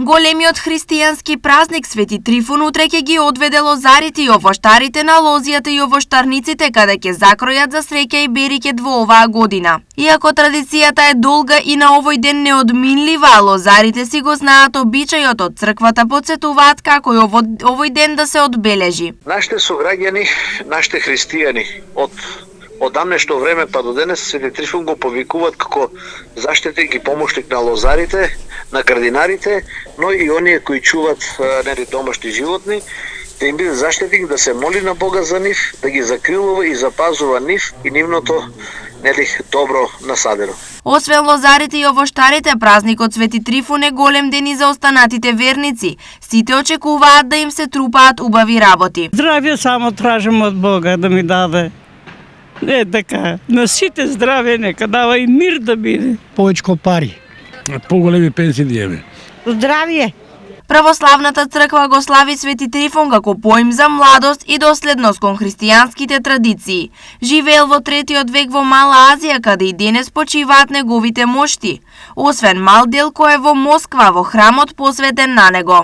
Големиот христијански празник Свети Трифун утре ќе ги одведе лозарите и овоштарите на лозијата и овоштарниците каде ќе закројат за среќа и берикет во оваа година. Иако традицијата е долга и на овој ден неодминлива, лозарите си го знаат обичајот од црквата, потсетуваат како е овој ден да се одбележи. Нашите сограѓани, нашите христијани од дамнешно време па до денес Свети Трифун го повикуваат како заштитник и помошник на лозарите, на градинарите, но и оние кои чуваат домашни животни, да им биде заштитник, да се моли на Бога за нив, да ги закрилува и запазува нив и нивното добро насадено. Освен лозарите и овоштарите, празникот Свети Трифун е голем ден и за останатите верници. Сите очекуваат да им се трупаат убави работи. Здравје само тражам од Бога да ми даде. Не така, на сите здраве, нека дава и мир да биде. Повечко пари. Поголеми пенсии да имаме. Здравје. Православната црква го слави Свети Трифун како поим за младост и доследност кон христијанските традиции. Живеел во 3-тиот век во Мала Азија, каде и денес почиваат неговите мошти. Освен мал дел кој е во Москва, во храмот посветен на него.